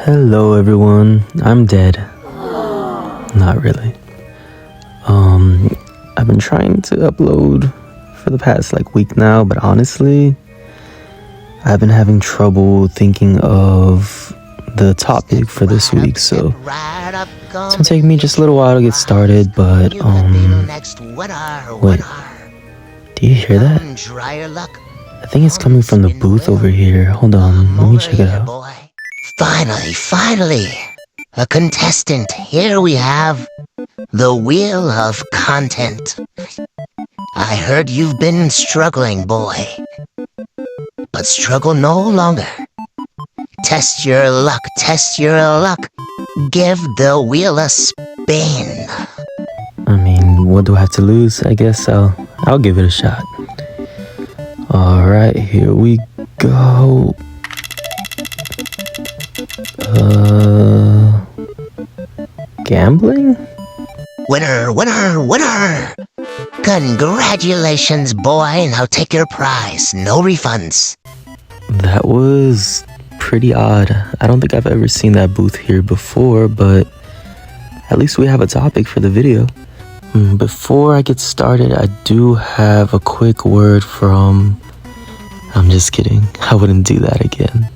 Hello everyone, I'm dead. Not really. I've been trying to upload for the past week now, but honestly, I've been having trouble thinking of the topic for this week, so it's gonna take me just a little while to get started, but wait, do you hear that? I think it's coming from the booth over here. Hold on, let me check it out. Finally, a contestant. Here we have the Wheel of Content. I heard you've been struggling, boy. But struggle no longer. Test your luck. Give the wheel a spin. I mean, what do I have to lose? I guess I'll give it a shot. Alright, here we go. Gambling? Winner! Congratulations, boy. Now take your prize. No refunds. That was pretty odd. I don't think I've ever seen that booth here before, but at least we have a topic for the video. Before I get started, I do have a quick word from... I'm just kidding. I wouldn't do that again.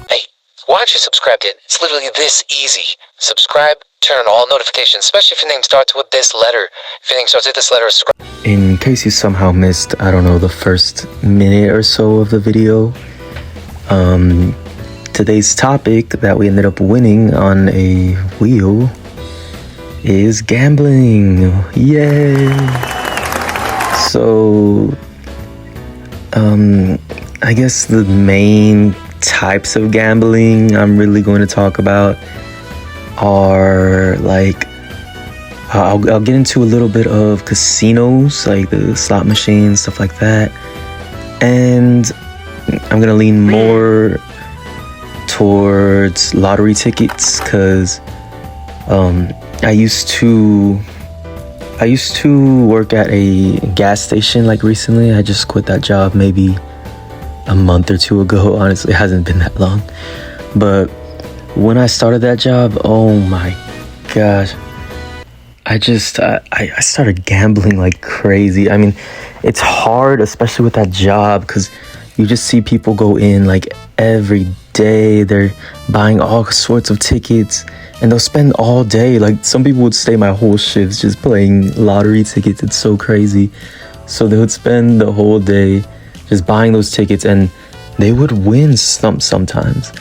Hey, why don't you subscribe, kid? It's literally this easy. Subscribe, turn on all notifications, especially if your name starts with this letter. If your name starts with this letter, subscribe. In case you somehow missed, I don't know, the first minute or so of the video, today's topic that we ended up winning on a wheel is gambling. Yay! So, I guess the main types of gambling I'm really going to talk about are I'll get into a little bit of casinos, like the slot machines, stuff like that, and I'm gonna lean more towards lottery tickets because I used to work at a gas station recently. I just quit that job maybe a month or two ago. Honestly, it hasn't been that long, but when I started that job, oh my gosh, I started gambling like crazy. I mean, it's hard, especially with that job, because you just see people go in every day. They're buying all sorts of tickets and they'll spend all day. Some people would stay my whole shifts just playing lottery tickets. It's so crazy. So they would spend the whole day just buying those tickets, and they would win sometimes.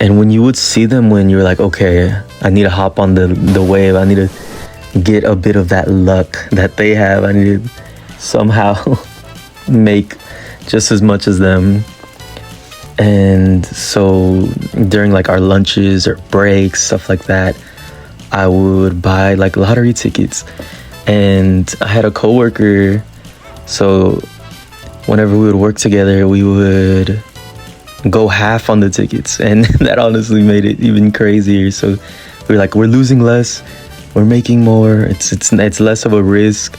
And when you would see them win, you're like, okay, I need to hop on the wave. I need to get a bit of that luck that they have. I need to somehow make just as much as them. And so during our lunches or breaks, stuff like that, I would buy lottery tickets. And I had a coworker, so whenever we would work together, we would go half on the tickets, and that honestly made it even crazier. So we're losing less, we're making more. It's less of a risk,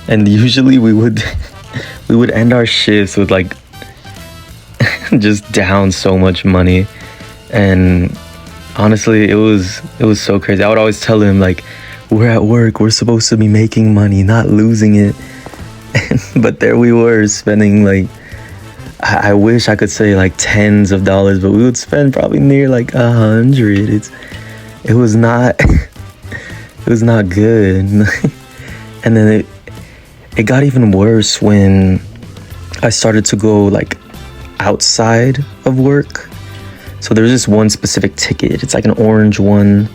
and usually we would end our shifts with just down so much money. And honestly, it was so crazy. I would always tell him we're at work, we're supposed to be making money, not losing it. But there we were spending I wish I could say tens of dollars, but we would spend probably near 100. It was not it was not good. And then it got even worse when I started to go outside of work. So there's this one specific ticket. It's an orange one.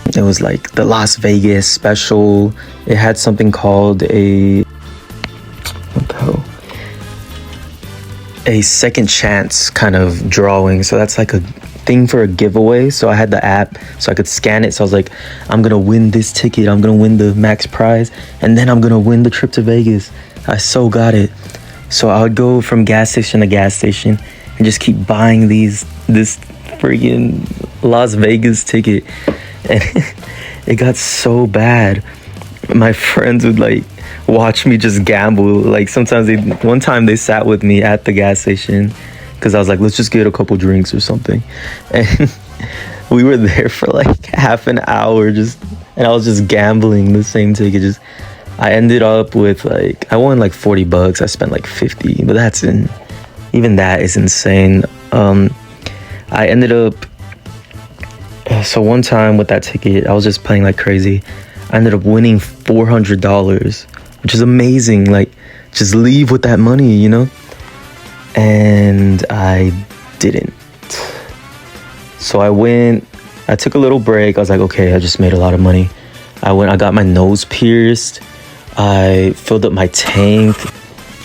It was the Las Vegas special. It had something called a second chance kind of drawing. So that's a thing for a giveaway. So I had the app so I could scan it. So I was I'm gonna win this ticket, I'm gonna win the max prize, and then I'm gonna win the trip to Vegas. I so got it. So I would go from gas station to gas station and just keep buying this freaking Las Vegas ticket. And it got so bad. My friends would watch me just gamble. Sometimes one time they sat with me at the gas station because I was like, let's just get a couple drinks or something. And we were there for like half an hour and I was just gambling the same ticket. I ended up with like, I won like $40. I spent like 50, but even that is insane. I ended up, so one time with that ticket, I was just playing like crazy. I ended up winning $400, which is amazing. Like, just leave with that money, you know? And I didn't. So I took a little break. I was like, okay, I just made a lot of money. I got my nose pierced. I filled up my tank.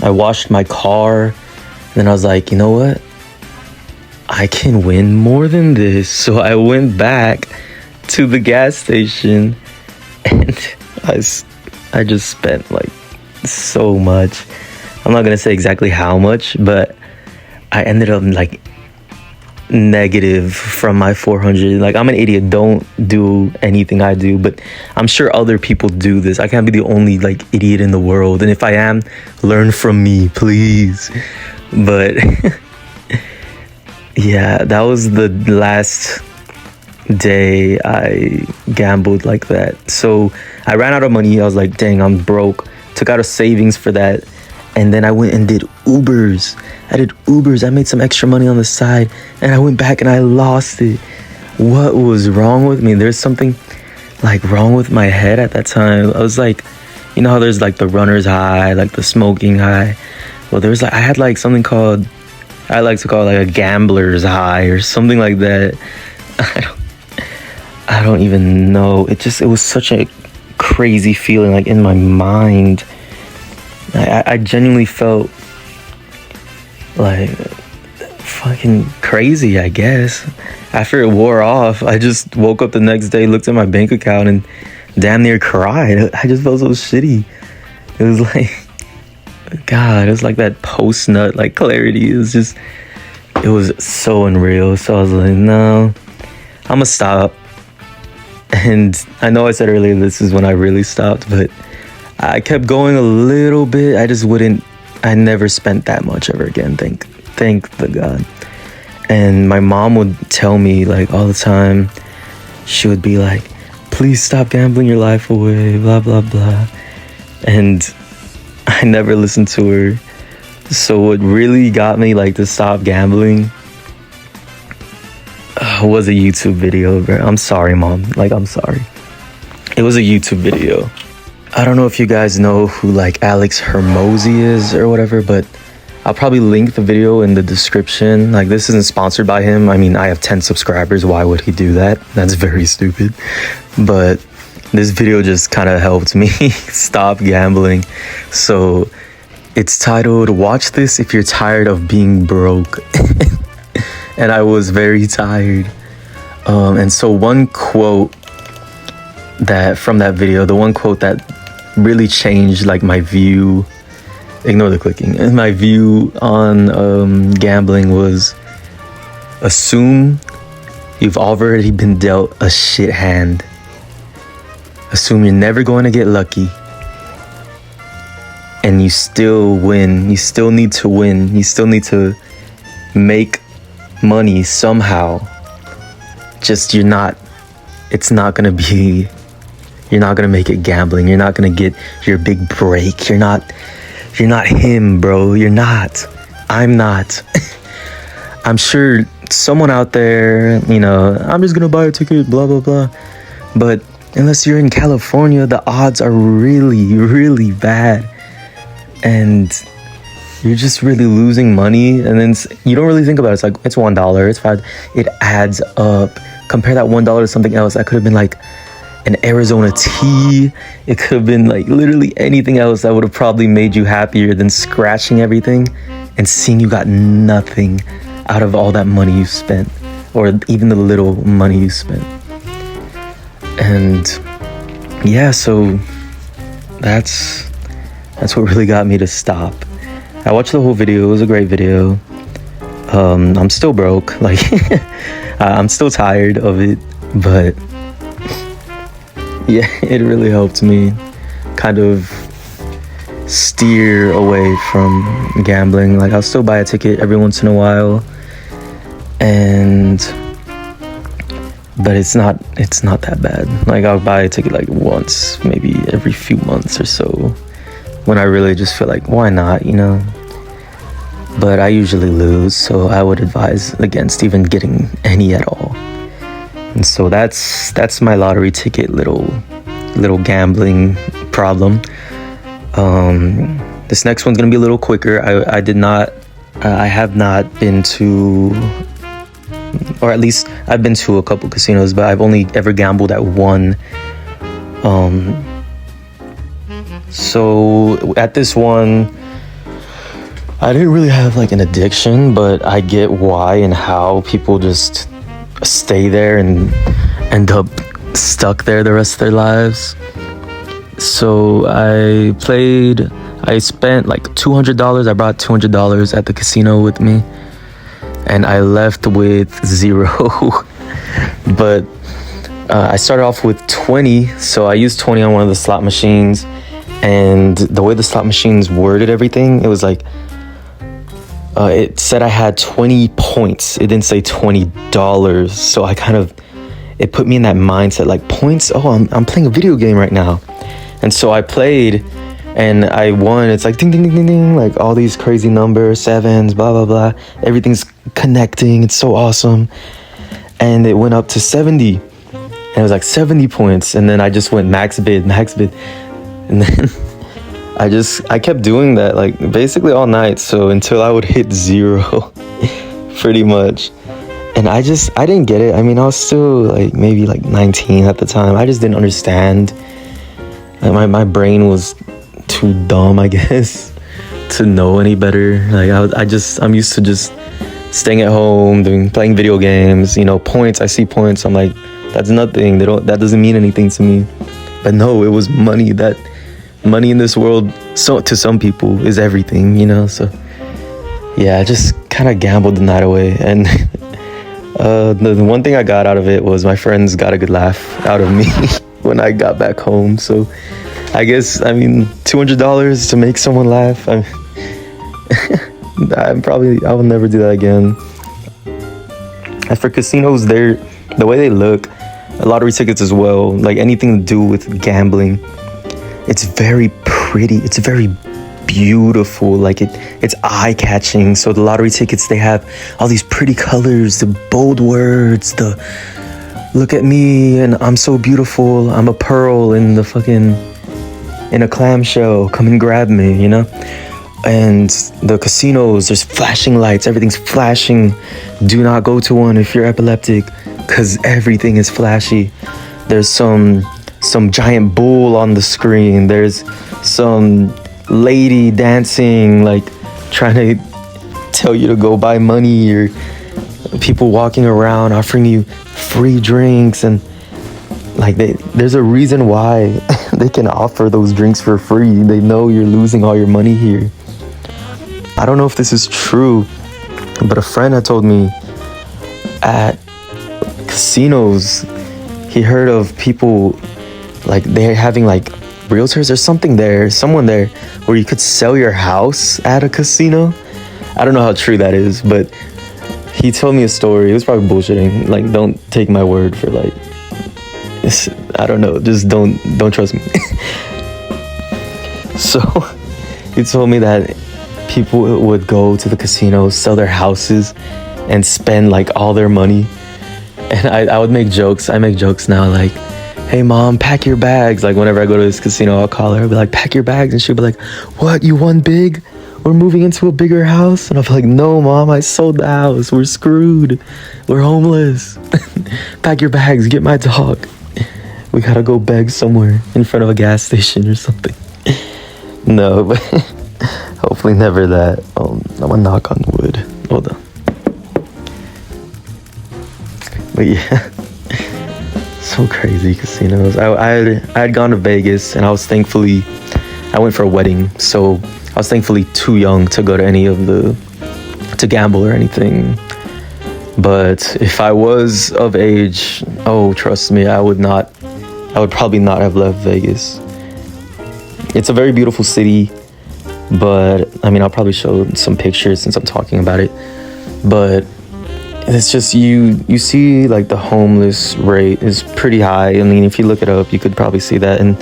I washed my car. And then I was like, you know what? I can win more than this. So I went back to the gas station and I just spent like so much. I'm not gonna say exactly how much, but I ended up like negative from my 400. Like, I'm an idiot, don't do anything I do, but I'm sure other people do this. I can't be the only like idiot in the world, and if I am, learn from me, please. But yeah, that was the last day I gambled like that. So I ran out of money. I was like, dang, I'm broke. Took out a savings for that. And then I went and did Ubers. I made some extra money on the side. And I went back and I lost it. What was wrong with me? There's something like wrong with my head at that time. I was like, you know how there's like the runner's high, like the smoking high? Well, there was like, I had like something called, I like to call it like a gambler's high or something like that. I don't even know. It was such a crazy feeling like in my mind. I genuinely felt like fucking crazy, I guess. After it wore off, I just woke up the next day, looked at my bank account, and damn near cried. I just felt so shitty. It was like, God, it was like that post-nut, like, clarity. It was so unreal. So I was like, no, I'm gonna stop. And I know I said earlier this is when I really stopped, but I kept going a little bit. I never spent that much ever again. Thank the God. And my mom would tell me like all the time, she would be like, please stop gambling your life away, blah, blah, blah. And I never listened to her. So what really got me like to stop gambling was a YouTube video, bro. I'm sorry, Mom. Like, I'm sorry. It was a YouTube video. I don't know if you guys know who like Alex Hermosi is or whatever, but I'll probably link the video in the description. Like, this isn't sponsored by him. I mean, I have 10 subscribers. Why would he do that? That's very stupid. But this video just kind of helped me stop gambling. So it's titled, "Watch This If You're Tired of Being Broke." And I was very tired. And so one quote from that video, the one quote that really changed like my view, ignore the clicking, and my view on gambling was, assume you've already been dealt a shit hand. Assume you're never going to get lucky, and you still win. You still need to win. You still need to make money somehow. Just you're not gonna make it gambling. You're not gonna get your big break. You're not him, bro. You're not. I'm not. I'm sure someone out there, you know, I'm just gonna buy a ticket, blah, blah, blah. But unless you're in California, the odds are really, really bad. And you're just really losing money. And then you don't really think about it. It's like, it's $1, it's $5. It adds up. Compare that $1 to something else. That could have been like an Arizona tea. It could have been like literally anything else that would have probably made you happier than scratching everything and seeing you got nothing out of all that money you spent, or even the little money you spent. And yeah, so that's what really got me to stop. I watched the whole video. It was a great video. I'm still broke. Like, I'm still tired of it, but yeah, it really helped me kind of steer away from gambling. Like I'll still buy a ticket every once in a while, but it's not that bad. Like I'll buy a ticket like once, maybe every few months or so, when I really just feel like, why not, you know? But I usually lose, so I would advise against even getting any at all. And so that's my lottery ticket little gambling problem. This next one's gonna be a little quicker. I have not been to, or at least I've been to a couple casinos, but I've only ever gambled at one. So at this one, I didn't really have like an addiction, but I get why and how people just stay there and end up stuck there the rest of their lives. So I spent like $200. I brought $200 at the casino with me, and I left with $0. But I started off with 20, so I used 20 on one of the slot machines, and the way the slot machines worded everything, it was like, it said I had 20 points. It didn't say $20. So it put me in that mindset, like, points? Oh, I'm playing a video game right now. And so I played and I won. It's like ding, ding, ding, ding, ding, like all these crazy numbers, sevens, blah, blah, blah. Everything's connecting. It's so awesome. And it went up to 70. And it was like 70 points. And then I just went max bid. And then I kept doing that like basically all night. So until I would hit 0, pretty much. And I didn't get it. I mean, I was still like maybe like 19 at the time. I just didn't understand. Like my brain was too dumb, I guess, to know any better. Like I'm used to just staying at home, playing video games. You know, points. I see points. I'm like, that's nothing. That doesn't mean anything to me. But no, it was money. That money in this world, so to some people, is everything. You know. So yeah, I just kind of gambled the night away. And the one thing I got out of it was my friends got a good laugh out of me when I got back home. So I guess, I mean, $200 to make someone laugh, I will never do that again. As for casinos, the way they look, lottery tickets as well, like anything to do with gambling, it's very pretty, it's very beautiful, like it's eye-catching. So the lottery tickets, they have all these pretty colors, the bold words, the look at me and I'm so beautiful, I'm a pearl in a clamshell, come and grab me, you know. And the casinos, there's flashing lights, everything's flashing. Do not go to one if you're epileptic, because everything is flashy. There's some giant bull on the screen, there's some lady dancing, like trying to tell you to go buy money, or people walking around offering you free drinks. And like there's a reason why they can offer those drinks for free. They know you're losing all your money here. I don't know if this is true, but a friend had told me at casinos, he heard of people like they're having like realtors or someone there where you could sell your house at a casino. I don't know how true that is, but he told me a story. It was probably bullshitting. Like, don't take my word for like, I don't know. Just don't trust me. So he told me that people would go to the casino, sell their houses, and spend like all their money. And I would make jokes. I make jokes now, like, hey mom, pack your bags. Like whenever I go to this casino, I'll call her. I'll be like, pack your bags. And she'll be like, what, you won big? We're moving into a bigger house? And I'll be like, no mom, I sold the house. We're screwed. We're homeless. Pack your bags, get my dog. We gotta go beg somewhere in front of a gas station or something. No, but hopefully never that. I'm gonna knock on wood. Hold on. But yeah, so crazy casinos. I had gone to Vegas, and I went for a wedding, so I was thankfully too young to go to any of to gamble or anything. But if I was of age, oh, trust me, I would probably not have left Vegas. It's a very beautiful city. But I mean, I'll probably show some pictures since I'm talking about it. But it's just you see like the homeless rate is pretty high. I mean, if you look it up, you could probably see that. And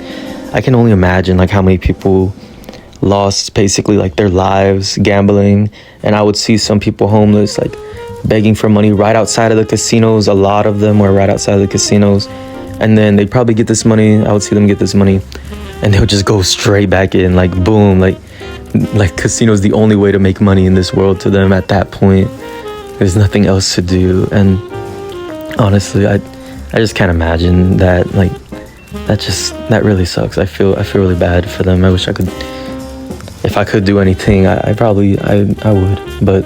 I can only imagine like how many people lost basically like their lives gambling. And I would see some people homeless like begging for money right outside of the casinos. A lot of them were right outside of the casinos, and then they'd probably get this money. I would see them get this money and they would just go straight back in, like boom, like casino's the only way to make money in this world to them at that point. There's nothing else to do. And honestly, I just can't imagine that. Like that really sucks. I feel really bad for them. I wish I could, if I could do anything, I probably would. But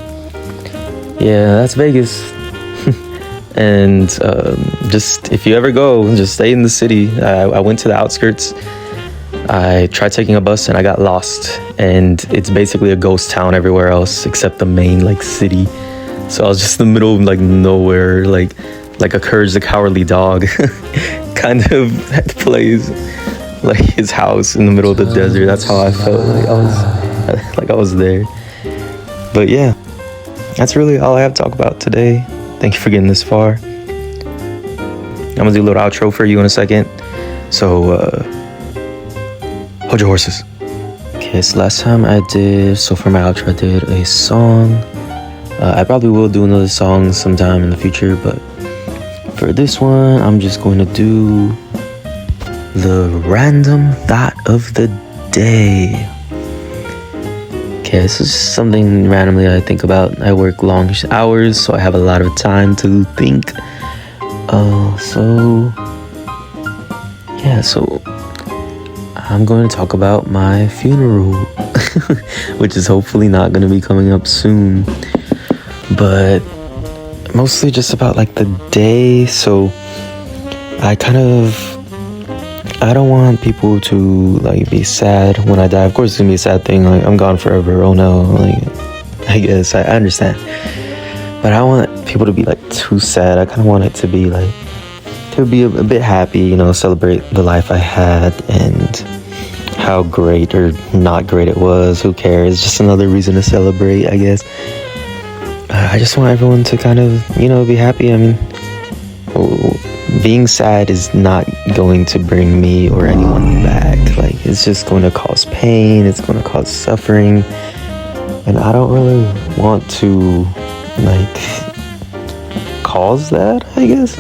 yeah, that's Vegas. And just if you ever go, just stay in the city. I went to the outskirts. I tried taking a bus and I got lost, and it's basically a ghost town everywhere else except the main like city. So I was just in the middle of like nowhere, like a Courage the Cowardly Dog kind of place, like his house in the middle of the desert. That's how I felt, like I was there. But yeah, that's really all I have to talk about today. Thank you for getting this far. I'm gonna do a little outro for you in a second. So hold your horses. Okay, so last time for my outro I did a song. I probably will do another song sometime in the future, but for this one, I'm just going to do the random thought of the day. Okay, this is just something randomly I think about. I work long hours, so I have a lot of time to think. So I'm going to talk about my funeral, which is hopefully not going to be coming up soon. But mostly just about like the day. So I don't want people to like be sad when I die. Of course it's gonna be a sad thing, like I'm gone forever, oh no, like I guess I understand. But I don't want people to be like too sad. I kind of want it to be like, to be a bit happy, you know, celebrate the life I had and how great or not great it was. Who cares? Just another reason to celebrate, I guess. I just want everyone to kind of, you know, be happy. I mean, being sad is not going to bring me or anyone back. Like, it's just going to cause pain. It's going to cause suffering. And I don't really want to, like, cause that, I guess.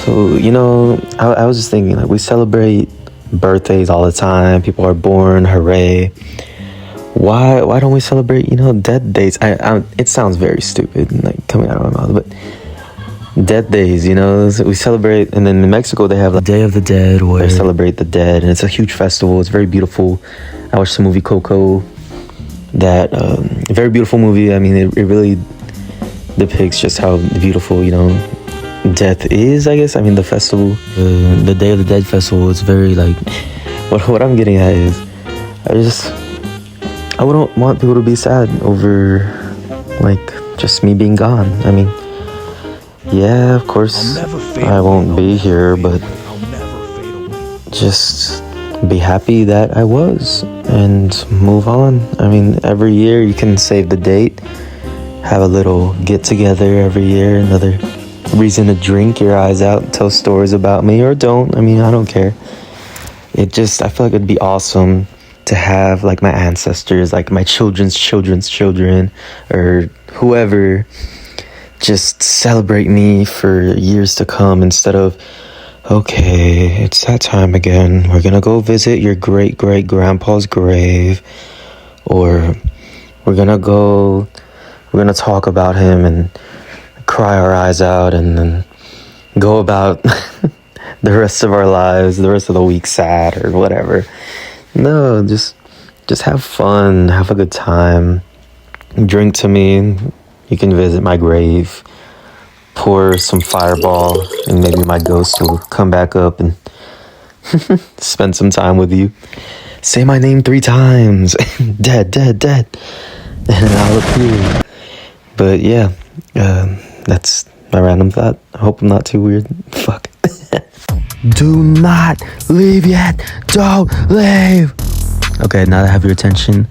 So, you know, I was just thinking, like, we celebrate birthdays all the time. People are born, hooray. Why don't we celebrate, you know, death days? It sounds very stupid, like, coming out of my mouth, but death days, you know, we celebrate. And then in Mexico, they have like Day of the Dead, where they celebrate the dead, and it's a huge festival. It's very beautiful. I watched the movie Coco, that very beautiful movie. I mean, it really depicts just how beautiful, you know, death is, I guess. I mean, the festival, the Day of the Dead festival, is very like, what I'm getting at is, I wouldn't want people to be sad over, like, just me being gone. I mean, yeah, of course, I won't be here, but just be happy that I was and move on. I mean, every year you can save the date, have a little get-together every year, another reason to drink your eyes out, tell stories about me, or don't. I mean, I don't care. I feel like it'd be awesome to have like my ancestors, like my children's children, or whoever, just celebrate me for years to come, instead of, okay, it's that time again, we're gonna go visit your great grandpa's grave, or we're gonna talk about him and cry our eyes out, and then go about the rest of our lives, the rest of the week sad or whatever. No, just have fun, have a good time, drink to me. You can visit my grave, pour some Fireball, and maybe my ghost will come back up and spend some time with you. Say my name 3 times, dead, and I'll appear. But yeah, that's my random thought. I hope I'm not too weird. Fuck. Do not leave yet. Don't leave. Okay, now that I have your attention,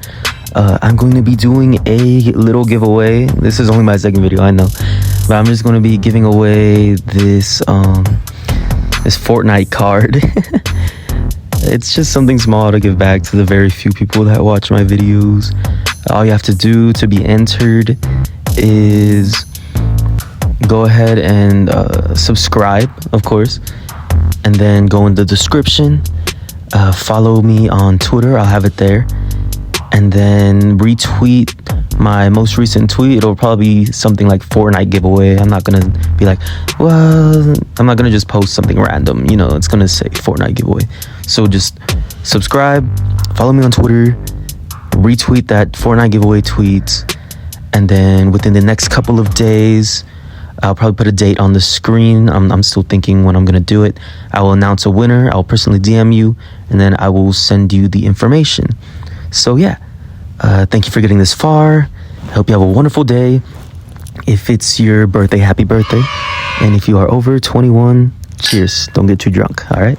I'm going to be doing a little giveaway. This is only my second video, I know, but I'm just going to be giving away this this Fortnite card. It's just something small to give back to the very few people that watch my videos. All you have to do to be entered is go ahead and subscribe, of course, and then go in the description, follow me on Twitter, I'll have it there, and then retweet my most recent tweet. It'll probably be something like Fortnite giveaway. I'm not gonna be like, well, I'm not gonna just post something random, you know, it's gonna say Fortnite giveaway. So just subscribe, follow me on Twitter, retweet that Fortnite giveaway tweet, and then within the next couple of days, I'll probably put a date on the screen. I'm still thinking when I'm gonna do it. I will announce a winner. I'll personally DM you, and then I will send you the information. So yeah, thank you for getting this far. I hope you have a wonderful day. If it's your birthday, happy birthday. And if you are over 21, cheers. Don't get too drunk, all right?